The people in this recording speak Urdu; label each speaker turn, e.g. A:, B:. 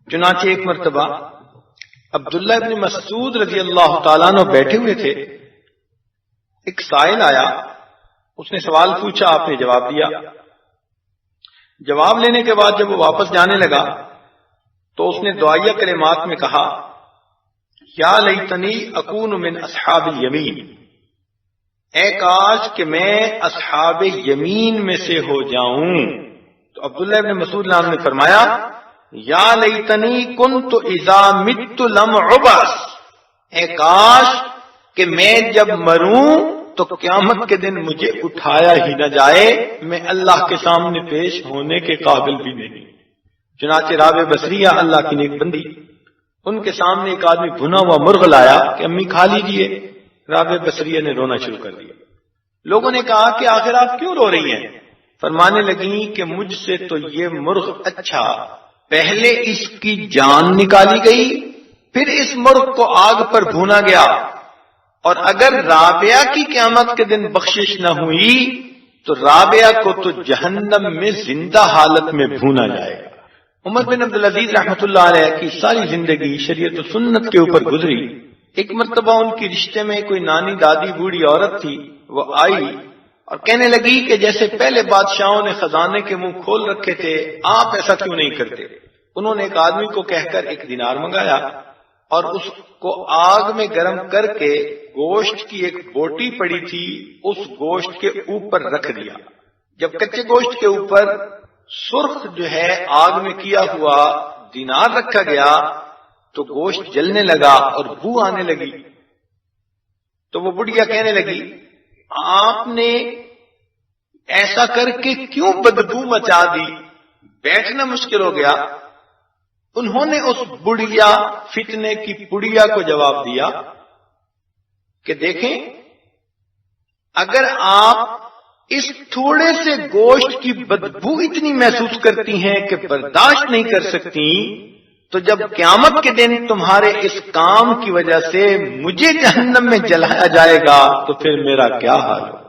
A: چنانچہ ایک مرتبہ عبداللہ ابن مسعود رضی اللہ تعالیٰ عنہ بیٹھے ہوئے تھے، ایک سائل آیا، اس نے سوال پوچھا، آپ نے جواب دیا۔ جواب لینے کے بعد جب وہ واپس جانے لگا تو اس نے دعائیہ کلمات میں کہا، یا لیتنی اکون من اصحاب الیمین، اے کاش کہ میں اصحاب یمین میں سے ہو جاؤں۔ تو عبداللہ ابن مسعود نے فرمایا، یا لیتنی کنت اذا مت لم عبس، اے کاش کہ میں جب مروں تو قیامت کے دن مجھے اٹھایا ہی نہ جائے، میں اللہ کے سامنے پیش ہونے کے قابل بھی نہیں۔ چنانچہ رابع بصریہ اللہ کی نیک بندی، ان کے سامنے ایک آدمی بھنا ہوا مرغ لایا کہ امی کھا لیجئے۔ رابع بصریہ نے رونا شروع کر دیا۔ لوگوں نے کہا کہ آخر آپ کیوں رو رہی ہیں؟ فرمانے لگیں کہ مجھ سے تو یہ مرغ اچھا، پہلے اس کی جان نکالی گئی، پھر اس مرغ کو آگ پر بھونا گیا، اور اگر رابعہ کی قیامت کے دن بخشش نہ ہوئی تو رابعہ کو تو جہنم میں زندہ حالت میں بھونا جائے گا۔ عمر بن عبدالعزیز رحمۃ اللہ علیہ کی ساری زندگی شریعت و سنت کے اوپر گزری۔ ایک مرتبہ ان کی رشتے میں کوئی نانی دادی بوڑھی عورت تھی، وہ آئی اور کہنے لگی کہ جیسے پہلے بادشاہوں نے خزانے کے منہ کھول رکھے تھے، آپ ایسا کیوں نہیں کرتے؟ انہوں نے ایک آدمی کو کہہ کر 1 دینار منگایا اور اس کو آگ میں گرم کر کے گوشت کی ایک بوٹی پڑی تھی اس گوشت کے اوپر رکھ دیا۔ جب کچے گوشت کے اوپر سرخ جو ہے آگ میں کیا ہوا دینار رکھا گیا تو گوشت جلنے لگا اور بو آنے لگی۔ تو وہ بڑھیا کہنے لگی، آپ نے ایسا کر کے کیوں بدبو مچا دی؟ بیٹھنا مشکل ہو گیا۔ انہوں نے اس بڑھیا فتنے کی بڑھیا کو جواب دیا کہ دیکھیں، اگر آپ اس تھوڑے سے گوشت کی بدبو اتنی محسوس کرتی ہیں کہ برداشت نہیں کر سکتی، تو جب قیامت کے دن تمہارے اس کام کی وجہ سے مجھے جہنم میں جلایا جائے گا تو پھر میرا کیا حال ہوگا؟